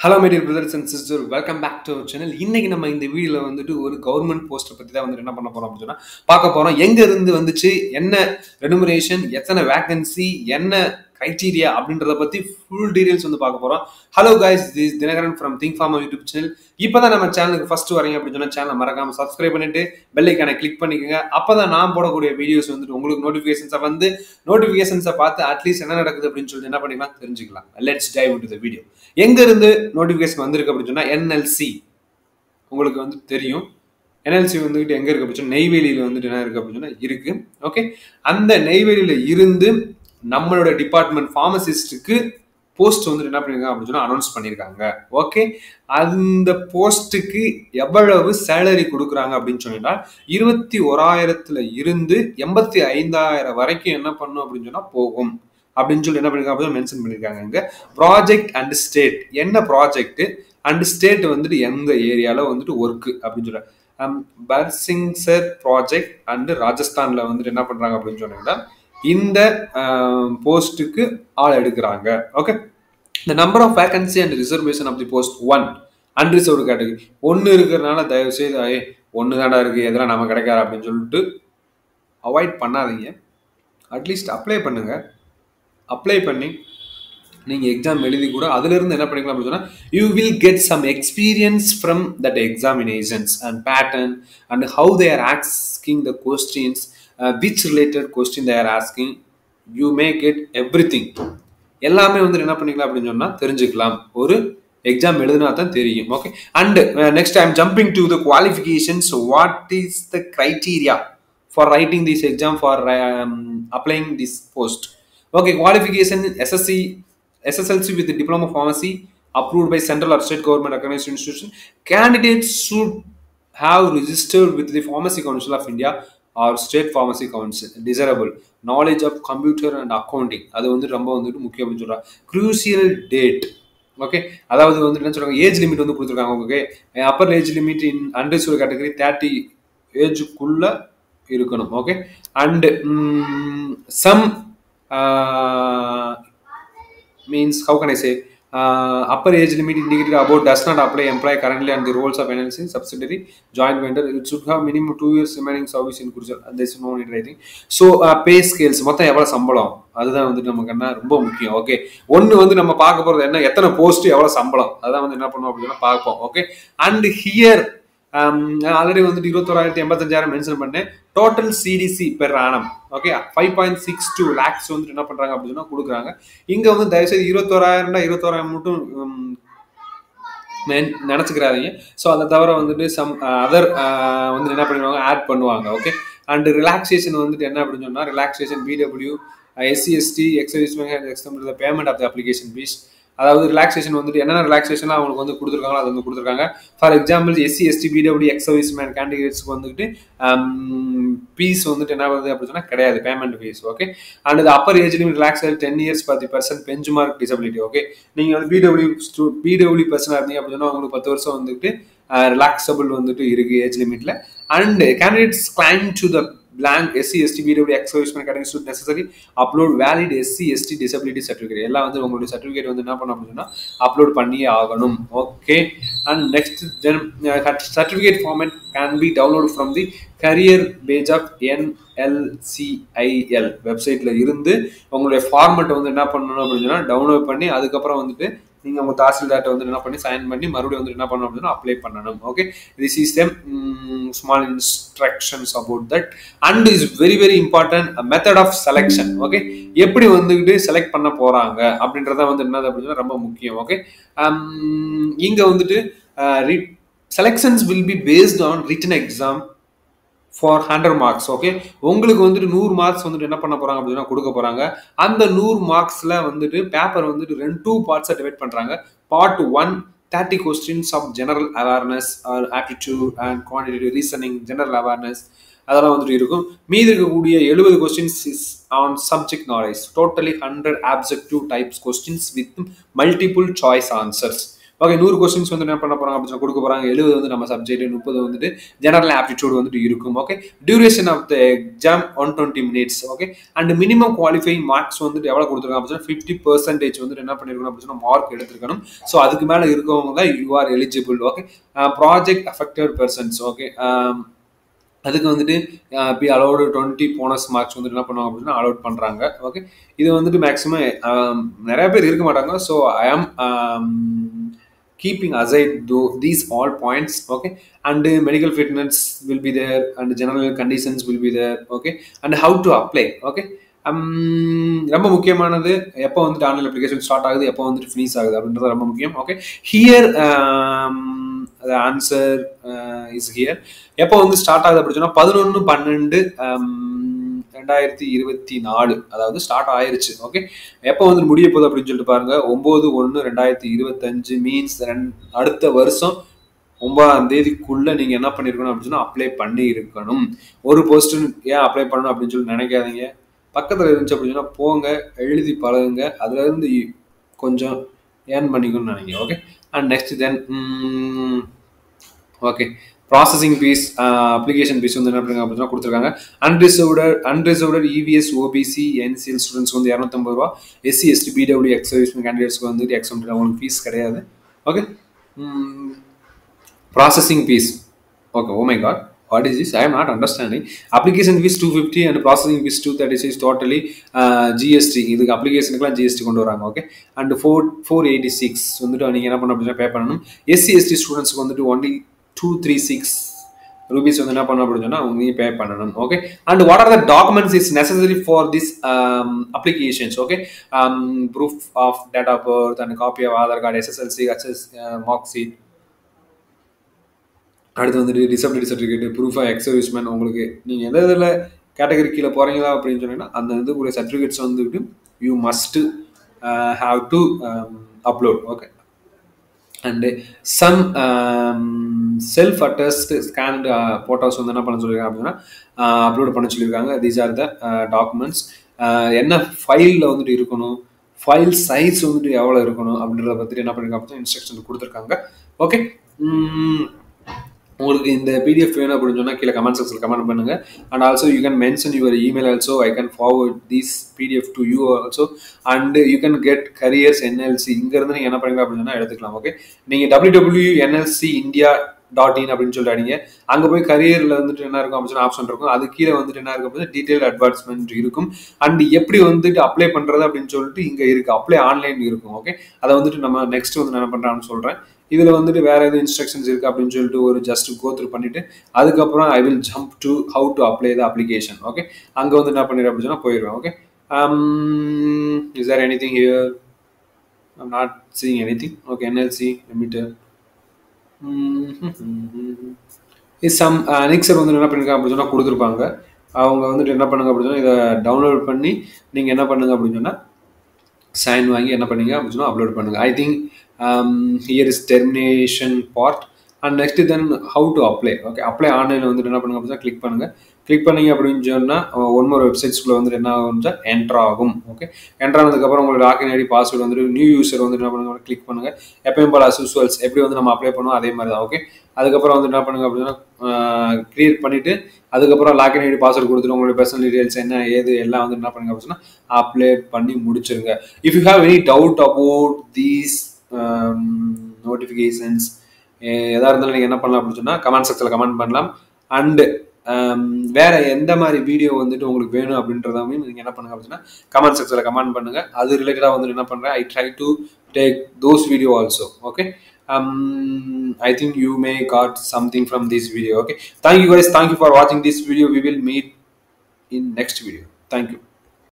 Hello my dear brothers and sisters, welcome back to our channel. இன்னைக்கு நம்ம இந்த வீடியோல வந்துட்டு ஒரு கவர்மெண்ட் போஸ்ட் பத்தி தான் வந்து என்ன பண்ண போறோம் அப்படினா பார்க்க போறோம். எங்க இருந்து வந்துச்சு, என்ன ரெனுமரேஷன், எத்தனை வேகன்சி, என்ன கிரைட்டீரியா அப்படின்றத பத்தி ஃபுல் டீடைல்ஸ் வந்து பார்க்க போறோம். Hello guys, this is Dinakaran from Think Pharma YouTube channel. இப்பதான் நம்ம சேனலுக்கு ஃபர்ஸ்ட் வரீங்க அப்படின்னு சொன்னா சேனலை மறக்காம சப்ஸ்கிரைப் பண்ணிட்டு பெல் ஐகானை கிளிக் பண்ணிக்கோங்க. அப்பதான் நான் போடக்கூடிய வீடியோஸ் வந்துட்டு உங்களுக்கு நோட்டிபிகேஷன்ஸை பார்த்து அட்லீஸ்ட் என்ன நடக்குது அப்படின்னு சொல்லிட்டு என்ன பண்ணிக்கலாம் தெரிஞ்சுக்கலாம். Let's dive into the video. எங்க இருந்து நோட்டிபிகேஷன் வந்திருக்கு அப்படின்னு சொன்னா NLC உங்களுக்கு வந்து தெரியும். NLC வந்துட்டு எங்க இருக்கு அப்படின்னு சொன்னா நெய்வேலியில வந்துட்டு என்ன இருக்கு அப்படின்னு சொன்னா இருக்கு. ஓகே, அந்த நெய்வேலியில இருந்து நம்மளோட டிபார்ட்மெண்ட் ஃபார்மசிஸ்டுக்கு போஸ்ட் வந்துட்டு என்ன பண்ணிருக்காங்க அப்படின்னு சொன்னா அனௌன்ஸ் பண்ணியிருக்காங்க. ஓகே, அந்த போஸ்ட்டுக்கு எவ்வளவு சேலரி கொடுக்குறாங்க அப்படின்னு சொன்னா 21,000 இருந்து 85,000 வரைக்கும் என்ன பண்ணும் அப்படின்னு சொன்னா போகும் அப்படின்னு சொல்லி என்ன பண்ணிருக்காங்க மென்ஷன் பண்ணிருக்காங்க. இங்க ப்ராஜெக்ட் அண்ட் ஸ்டேட், என்ன ப்ராஜெக்ட் அண்ட் ஸ்டேட் வந்துட்டு எந்த ஏரியால வந்துட்டு ஒர்க் அப்படின்னு சொல்ற பர்சிங்சர் ப்ராஜெக்ட் அண்ட் ராஜஸ்தான்ல வந்துட்டு என்ன பண்றாங்க அப்படின்னு சொன்னீங்கன்னா இந்த போஸ்ட்டுக்கு ஆள் எடுக்கிறாங்க. Okay, the number of vacancy and reservation of the post 1 unreserved category ஒன்னு இருக்கிறதுனால தயவு செய்து ஒன்னு தாண்டா இருக்கு எதெல்லாம் நம்ம கிடைக்காது அப்படின்னு சொல்லிட்டு அவாய்ட் பண்ணாதீங்க. அட்லீஸ்ட் அப்ளை பண்ணுங்க. அப்ளை பண்ணி நீங்க எக்ஸாம் எழுதி கூட அதுல இருந்து என்ன பண்ணிக்கலாம் அப்படின்னு சொன்னா you will get some experience from that examinations and pattern and how they are asking the questions, which related question they are asking. You may get everything. எல்லாமே வந்து என்ன பண்ணிக்கலாம் அப்படின்னு சொன்னா தெரிஞ்சுக்கலாம். ஒரு எக்ஸாம் எழுதினா தான் தெரியும். Okay, and next I am jumping to the qualifications. What is the criteria for writing this exam for அப்ளைங் this post? Okay, qualification SSLC with the diploma of pharmacy approved by central or state government recognized institution. Candidates should have registered with the Pharmacy Council of India or State Pharmacy Council. Desirable knowledge of computer and accounting, அது வந்து ரொம்ப வந்துட்டு முக்கியம் அப்படின்னு சொல்றாங்க. Crucial date. Okay, அதாவது வந்து என்ன சொல்றாங்க, ஏஜ் லிமிட் வந்து கொடுத்துருக்காங்க. Okay, upper age limit in unreserved category 30 ஏஜுக்குள்ள இருக்கணும். Okay, and some means how can I say upper age limit indicated above does not apply employee currently and the roles of NLC subsidiary joint vendor. It should have minimum 2 years remaining service in crucial and there is no need writing. So pay scales மொத்தம் எவ்வளவு சம்பளம் அதுதான் வந்துட்டு நமக்கு என்ன ரொம்ப முக்கியம். Okay, ஒன்னு வந்து நம்ம பார்க்க போறது என்ன, எத்தனை போஸ்ட் எவ்வளவு சம்பளம் அதான் வந்து என்ன பண்ணுவோம் அப்படின்னா பார்ப்போம். ஓகே, அண்ட் ஹியர் ஆல்ரெடி வந்துட்டு 21,085 மென்ஷன் பண்ணேன். Total CTC per annum okay 5.62 lakhs வந்துட்டு என்ன பண்றாங்க அப்படின்னா கொடுக்குறாங்க. இங்க வந்து தயவுசெய்து 21,000 மட்டும் நினைச்சுக்கிறாதீங்க. ஸோ அதை தவிர வந்துட்டு சம் அதர் வந்து என்ன பண்ணுவாங்க ஆட் பண்ணுவாங்க. ஓகே, அண்ட் ரிலாக்ஸேஷன் வந்துட்டு என்ன அப்படின்னு சொன்னா relaxation PW SC/ST excise payment of the application fees. அதாவது ரிலாக்ஸேஷன் வந்துட்டு என்னென்ன ரிலாக்ஸேஷன் அவங்களுக்கு வந்து கொடுத்துருக்காங்களோ அது வந்து கொடுத்துருக்காங்க. For example SC/ST BW ex service man கேண்டிடேட்ஸ்க்கு வந்துட்டு ஃபீஸ் வந்துட்டு என்ன வருது அப்படின்னு சொன்னா கிடையாது, பேமெண்ட் ஃபீஸ். ஓகே, அண்ட் இது Appar age limit relax 10 years 10% bench mark disability. Okay, நீங்க வந்து பிடபிள்யூ பர்சனாக இருந்தீங்க அப்படின்னா உங்களுக்கு 10 வருஷம் வந்துட்டு ரிலாக்ஸபிள் வந்துட்டு இருக்கு ஏஜ் லிமிட்ல. And candidates claim to the blank SC/ST BW ex-serviceman category should necessarily upload valid SC/ST disability certificate. எல்லாம் வந்து உங்களுடைய சர்டிஃபிகேட் வந்து என்ன பண்ண அப்படின்னா அப்லோட் பண்ணியே ஆகணும். Okay, and next certificate format can be downloaded from the career page of NLCIL வெப்சைட்ல இருந்து உங்களுடைய ஃபார்மேட் வந்து என்ன பண்ணணும் அப்படின்னா டவுன்லோட் பண்ணி அதுக்கப்புறம் வந்துட்டு நீங்க உங்க தாசில்தார்ட்ட வந்து என்ன பண்ணி சைன் பண்ணி மறுபடியும் வந்து என்ன பண்ணணும் அப்படின்னா அப்ளை பண்ணணும். Okay, this is the small instructions about that and is very very important method of selection. Okay, எப்படி வந்துட்டு செலக்ட் பண்ண போறாங்க அப்படின்றத வந்து என்னது அப்படின்னா ரொம்ப முக்கியம். ஓகே, இங்க வந்துட்டு selections will be based on written exam for 100 marks. Okay, உங்களுக்கு வந்துட்டு 100 marks வந்துட்டு என்ன பண்ண போறாங்க அப்படின்னா கொடுக்க போறாங்க. அந்த 100 marksல வந்துட்டு பேப்பர் வந்துட்டு 2 பார்ட்ஸா டிவைட் பண்றாங்க. Part 1 30 questions of general awareness or aptitude and quantitative reasoning, general awareness அதெல்லாம் வந்துட்டு இருக்கும். மீதி இருக்கக்கூடிய 70 questions is on subject knowledge, totally 100 objective types questions with multiple choice answers. Okay 100 questions வந்து என்ன பண்ண போறாங்க அப்படின்னு கொடுக்க போறாங்க. 70 வந்து நம்ம சப்ஜெக்ட், 30 வந்துட்டு ஜெனரல் ஆப்டிடியூட் வந்துட்டு இருக்கும். Okay, duration of the exam 120 minutes. Okay, and minimum qualifying marks வந்துட்டு எவ்வளவு கொடுத்துருக்காங்க அப்படின்னா 50% வந்துட்டு என்ன பண்ணிருக்கணும் அப்படின்னா மார்க் எடுத்துருக்கணும். ஸோ அதுக்கு மேல இருக்கவங்க தான் you are eligible. Okay, project affected persons. Okay, அதுக்கு வந்துட்டு பி அலௌடு 20 போனஸ் மார்க்ஸ் வந்துட்டு என்ன பண்ணுவாங்க அப்படின்னா அலௌட் பண்ணுறாங்க. ஓகே, இது வந்துட்டு மேக்ஸிமம் நிறைய பேர் இருக்க மாட்டாங்க. ஸோ ஐ ஆம் keeping aside these all points. Okay, and medical fitness will be there and general conditions will be there. Okay, and how to apply. Okay, ரொம்ப முக்கியமானது எப்போ வந்துட்டு ஆன்லைன் அப்ளிகேஷன் ஸ்டார்ட் ஆகுது, எப்போ வந்துட்டு ஃபினிஷ் ஆகுது அப்படின்றது ரொம்ப முக்கியம். Okay, here the answer is here. எப்போ வந்து ஸ்டார்ட் ஆகுது அப்படின்னு சொன்னா 11/12/2024 அதாவது ஸ்டார்ட் ஆயிருச்சு. ஓகே, எப்போ வந்து முடிய போகுது அப்படின்னு சொல்லிட்டு பாருங்க 9/1/2025 மீன்ஸ் அடுத்த வருஷம் 9ஆம் தேதிக்குள்ள நீங்க என்ன பண்ணிருக்கணும் அப்படின்னு சொன்னா அப்ளை பண்ணி இருக்கணும். ஒரு போஸ்ட் ஏன் அப்ளை பண்ணணும் அப்படின்னு சொல்லி நினைக்காதீங்க. பக்கத்துல இருந்துச்சு அப்படின்னு சொன்னா போங்க, எழுதி பழகுங்க, அதுல இருந்து கொஞ்சம் ஏர்ன் பண்ணிக்கணும்னு நினைக்கிறேன். Okay, and next then okay processing fees, application fees வந்து என்ன பண்ணுங்க அப்படின்னா கொடுத்துருக்காங்க. அன்ரிசர்வ்டு இவிஎஸ் ஓபிசி என்சிஎல் ஸ்டூடெண்ட்ஸ் வந்து 250 ரூபா, SC ST PW ex servicemen கேண்டிடேட்ஸ்க்கு வந்து எக்ஸம்ப்ட், அவங்களுக்கு ஃபீஸ் கிடையாது. Okay, processing fees. Okay, oh my God, what is this? I am not understanding. Application fees 250 and processing fees 236 totally GST. இதுக்கு அப்ளிகேஷனுக்குலாம் GST கொண்டு வராங்க. Okay, and 486 வந்துட்டு நீங்கள் என்ன பண்ணணும் அப்படின்னா பே பண்ணணும். எஸ்சி எஸ்டி ஸ்டூடெண்ட்ஸ்க்கு வந்துட்டு only 236 rupees வந்து என்ன பண்ணணும் அப்படின்னு சொன்னால் அவங்க பே பண்ணணும். Okay, and what are the documents is necessary for this applications? Okay, proof of date of birth and copy of Aadhaar card, SSLC, HS mark sheet, அடுத்து வந்துட்டு disability certificate, proof of ex serviceman. உங்களுக்கு நீங்கள் எந்த இதில் category கீழே போகிறீங்களா அப்படின்னு சொன்னீங்கன்னா அந்த இதுக்குரிய சர்டிஃபிகேட்ஸ் வந்துட்டு you must have to upload. Okay, and some self attest scanned photos வந்து என்ன பண்ண சொல்லியிருக்காங்க அப்படின்னா அப்லோட் பண்ண சொல்லியிருக்காங்க. These are the documents. என்ன ஃபைலில் வந்துட்டு இருக்கணும், ஃபைல் சைஸ் வந்துட்டு எவ்வளோ இருக்கணும் அப்படின்றத பற்றி என்ன பண்ணியிருக்காங்க அப்படின்னா இன்ஸ்ட்ரக்ஷன் கொடுத்துருக்காங்க. ஓகே, உங்களுக்கு இந்த பிடிஎஃப் வேணும் அப்படின்னு சொன்னால் கீழே கமெண்ட் செக்ஷனில் கமெண்ட் பண்ணுங்க. And also you can mention your email also. I can forward this PDF to you also. And you can get careers NLC. இங்கேருந்து நீங்கள் என்ன பண்ணுங்க அப்படின்னு சொன்னால் எடுத்துக்கலாம். ஓகே, நீங்கள் www.nlcindia.in அப்படின்னு சொல்லிட்டு அடிங்க. அங்கே போய் கரியரில் வந்துட்டு என்ன இருக்கும் அப்படின்னு ஆப்ஷன் இருக்கும். அது கீழே வந்துட்டு என்ன இருக்கும் அப்படின்னா டீட்டெயில் அட்வர்டைஸ்மெண்ட் இருக்கும். அண்ட் எப்படி வந்துட்டு அப்ளை பண்ணுறது அப்படின்னு சொல்லிட்டு இங்கே இருக்குது, அப்ளை ஆன்லைன் இருக்கும். ஓகே, அதை வந்துட்டு நம்ம நெக்ஸ்ட் வந்து என்ன பண்ணுறான்னு சொல்கிறேன். இதில் வந்துட்டு வேறு எதுவும் இன்ஸ்ட்ரக்ஷன்ஸ் இருக்குது அப்படின்னு சொல்லிட்டு ஒரு ஜஸ்ட் கோ த்ரூ பண்ணிவிட்டு அதுக்கப்புறம் I will jump to how to apply the application. Okay, அங்கே வந்து என்ன பண்ணிடுறேன் அப்படின்னு சொன்னால் போயிடுவேன். Okay, is there anything here? I'm not seeing anything. Okay, NLC limited is some annexure வந்து என்ன பண்ணியிருக்காங்க அப்படின்னு சொன்னால் கொடுத்துருப்பாங்க. அவங்க வந்துட்டு என்ன பண்ணுங்க அப்படின்னு சொன்னால் இதை டவுன்லோட் பண்ணி நீங்கள் என்ன பண்ணுங்க அப்படின்னு சொன்னால் சைன் வாங்கி என்ன பண்ணீங்க அப்படின்னு சொன்னால் அப்லோட் பண்ணுங்கள். I think here is termination part and next then how to apply. Okay, apply ஆன்லைனில் வந்துட்டு என்ன பண்ணுங்க அப்படின்னா கிளிக் பண்ணுங்கள். கிளிக் பண்ணிங்க அப்படின்னு சொன்னால் ஒன் வெப்சைட்ஸ்குள்ளே வந்துட்டு என்ன ஆகும் என்ட்ரு ஆகும். ஓகே, என்ட்ரு ஆனதுக்கப்புறம் உங்களுக்கு லாகின் ஐடி பாஸ்வேர்டு வந்துட்டு நியூ யூசர் வந்துட்டு என்ன பண்ணுங்க கிளிக் பண்ணுங்கள். எப்பயும் போல் அஸ்யூஸ்வல்ஸ் எப்படி வந்து நம்ம அப்ளை பண்ணுவோம் அதே மாதிரி தான். ஓகே, அதுக்கப்புறம் வந்து என்ன பண்ணுங்க அப்படின்னா கிரியேட் பண்ணிவிட்டு அதுக்கப்புறம் லாகின் ஐடி பாஸ்வேர்டு கொடுத்துட்டு உங்களுடைய பர்சனல் டீடைல்ஸ் என்ன ஏது எல்லாம் வந்து என்ன பண்ணுங்க அப்படின்னா அப்ளை பண்ணி முடிச்சிருங்க. If you have any doubt about these notifications எதாக இருந்தாலும் நீங்கள் என்ன பண்ணலாம் அப்படின்னு சொன்னால் கமெண்ட் செக்ஷனில் கமெண்ட் பண்ணலாம். அண்டு வேறு எந்த மாதிரி வீடியோ வந்துட்டு உங்களுக்கு வேணும் அப்படின்றதாமே நீங்கள் என்ன பண்ணுங்க அப்படின்னா கமெண்ட் செக்ஷனில் கமெண்ட் பண்ணுங்கள். அது ரிலேட்டடாக வந்துட்டு என்ன பண்ணுறேன் I try to take those video also. Okay, I think you may got something from this video. Okay, thank you guys, thank you for watching this video. We will meet in next video. Thank you.